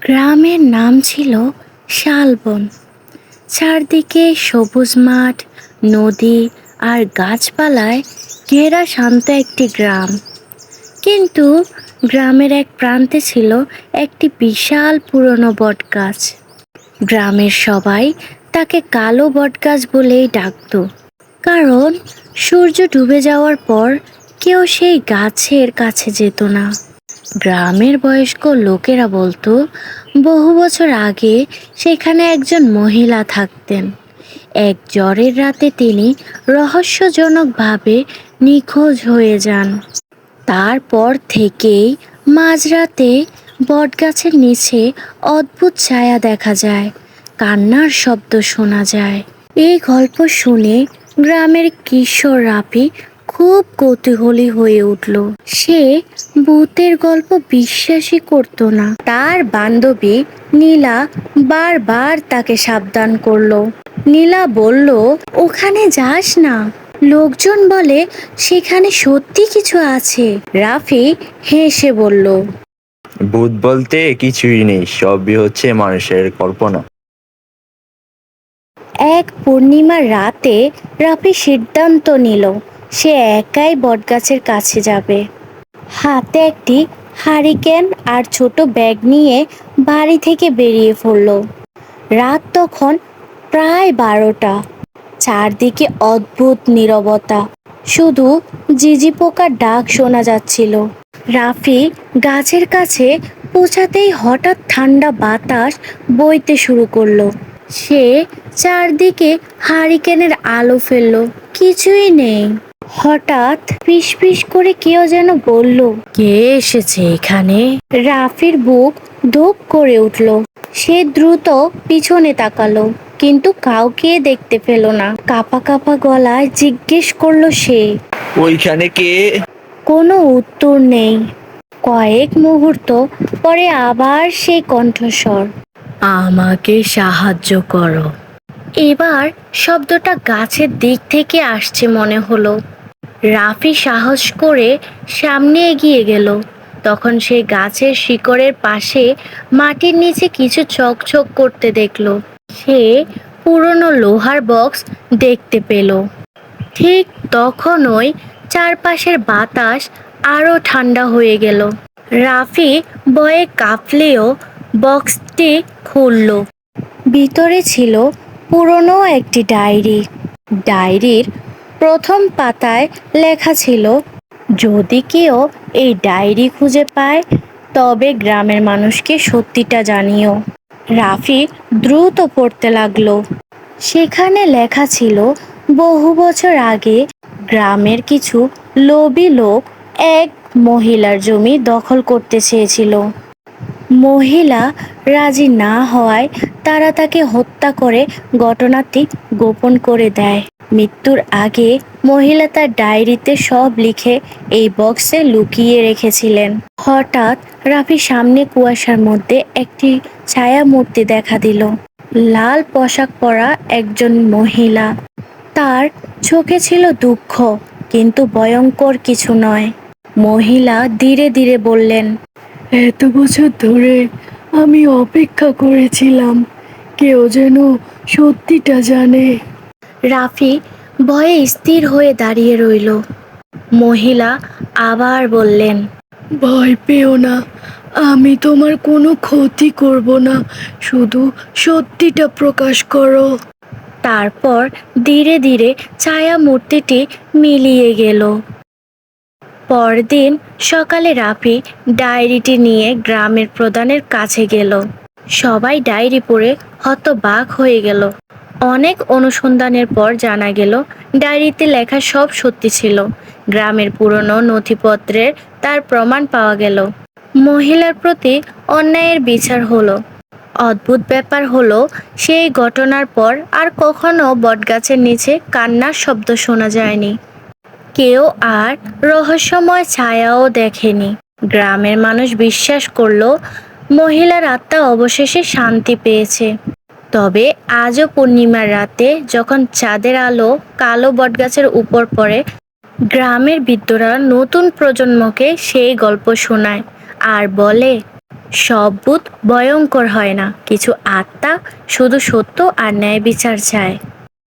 গ্রামের নাম ছিল শালবন। চারদিকে সবুজ মাঠ, নদী আর গাছপালায় ঘেরা শান্ত একটি গ্রাম। কিন্তু গ্রামের এক প্রান্তে ছিল একটি বিশাল পুরনো বটগাছ। গ্রামের সবাই তাকে কালো বটগাছ বলেই ডাকতো, কারণ সূর্য ডুবে যাওয়ার পর কেউ সেই গাছের কাছে যেত না। গ্রামের বয়স্ক লোকেরা বলতো বহু বছর আগে সেখানে একজন মহিলা থাকতেন। এক ঝড়ের রাতে তিনি রহস্যজনকভাবে নিখোঁজ হয়ে যান। তারপর থেকেই মাঝরাতে বটগাছের নিচে অদ্ভুত ছায়া দেখা যায়, কান্নার শব্দ শোনা যায়। এই গল্প শুনে গ্রামের কিশোর রাফি খুব কৌতূহলী হয়ে উঠল। সে ভূতের গল্প বিশ্বাসই করতো না। তার বান্ধবী নীলা বারবার তাকে সাবধান করলো। নীলা বলল, ওখানে যাস না, লোকজন বলে সেখানে সত্যি কিছু আছে। রাফি হেসে বলল, ভূত বলতে কিছুই নেই, সবই হচ্ছে মানুষের কল্পনা। এক পূর্ণিমার রাতে রাফি সিদ্ধান্ত নিল সে একাই বটগাছের কাছে যাবে। হাতে একটি হারিকেন আর ছোট ব্যাগ নিয়ে বাড়ি থেকে বেরিয়ে পড়ল। রাত তখন প্রায় 12টা। চারদিকে অদ্ভুত নীরবতা, শুধু ঝিঁঝি পোকার ডাক শোনা যাচ্ছিল। রাফি গাছের কাছে পৌঁছাতেই হঠাৎ ঠান্ডা বাতাস বইতে শুরু করলো। সে চারদিকে হারিকেনের আলো ফেললো, কিছুই নেই। হঠাৎ ফিসফিস করে কেউ যেন বলল, কে এসেছে এখানে? রাফির বুক ধুপ করে উঠল। সে দ্রুত পিছনে তাকালো, কিন্তু কাউকে দেখতে পেল না। কাঁপা কাঁপা গলায় জিজ্ঞেস করলো সে, ওইখানে কে? কোনো উত্তর নেই। কয়েক মুহূর্ত পরে আবার সেই কণ্ঠস্বর, আমাকে সাহায্য করো। এবার শব্দটা গাছের দিক থেকে আসছে মনে হলো। রাফি সাহস করে সামনে এগিয়ে গেল। তখন সে গাছের শিকড়ের পাশে মাটির নিচে কিছু চকচক করতে দেখলো। সে পুরনো লোহার বক্স দেখতে পেল। ঠিক তখনই চারপাশের বাতাস আরো ঠান্ডা হয়ে গেল। রাফি ভয়ে কাঁপলেও বক্সটি খুলল। ভিতরে ছিল পুরনো একটি ডায়েরি। ডায়েরির প্রথম পাতায় লেখা ছিল, যদি কেউ এই ডায়েরি খুঁজে পায় তবে গ্রামের মানুষকে সত্যিটা জানিও। রাফি দ্রুত পড়তে লাগলো। সেখানে লেখা ছিল, বহু বছর আগে গ্রামের কিছু লোভী লোক এক মহিলার জমি দখল করতে চেয়েছিল। মহিলা রাজি না হওয়ায় তারা তাকে হত্যা করে ঘটনাটি গোপন করে দেয়। মৃত্যুর আগে মহিলা তার ডায়েরিতে সব লিখে এই বক্সে লুকিয়ে রেখেছিলেন। হঠাৎ রাফির সামনে কুয়াশার মধ্যে একটি ছায়া মূর্তি দেখা দিল। লাল পোশাক পরা একজন মহিলা। তার চোখে ছিল দুঃখ, কিন্তু ভয়ঙ্কর কিছু নয়। মহিলা ধীরে ধীরে বললেন, এত বছর ধরে আমি অপেক্ষা করেছিলাম, কেউ যেন সত্যিটা জানে। রাফি ভয়ে স্থির হয়ে দাঁড়িয়ে রইল। মহিলা আবার বললেন, ভয় পেও না, আমি তোমার কোনো ক্ষতি করব না, শুধু সত্যিটা প্রকাশ করো। তারপর ধীরে ধীরে ছায়া মূর্তিটি মিলিয়ে গেল। পরদিন সকালে রাফি ডায়েরিটি নিয়ে গ্রামের প্রধানের কাছে গেল। সবাই ডায়েরি পড়ে হতবাক হয়ে গেল। অনেক অনুসন্ধানের পর জানা গেল ডায়েরিতে লেখা সব সত্যি ছিল। গ্রামের পুরনো নথিপত্রের তার প্রমাণ পাওয়া গেল। মহিলার প্রতি অন্যায়ের বিচার হলো। অদ্ভুত ব্যাপার হলো, সেই ঘটনার পর আর কখনো বটগাছের নিচে কান্নার শব্দ শোনা যায়নি। কেউ আর রহস্যময় ছায়াও দেখেনি। গ্রামের মানুষ বিশ্বাস করলো মহিলার আত্মা অবশেষে শান্তি পেয়েছে। তবে আজও পূর্ণিমার রাতে যখন চাঁদের আলো কালো বটগাছের উপর পড়ে, গ্রামের বৃদ্ধরা নতুন প্রজন্মকে সেই গল্প শোনায় আর বলে, সব ভূত ভয়ঙ্কর হয় না, কিছু আত্মা শুধু সত্য আর ন্যায় বিচার চায়।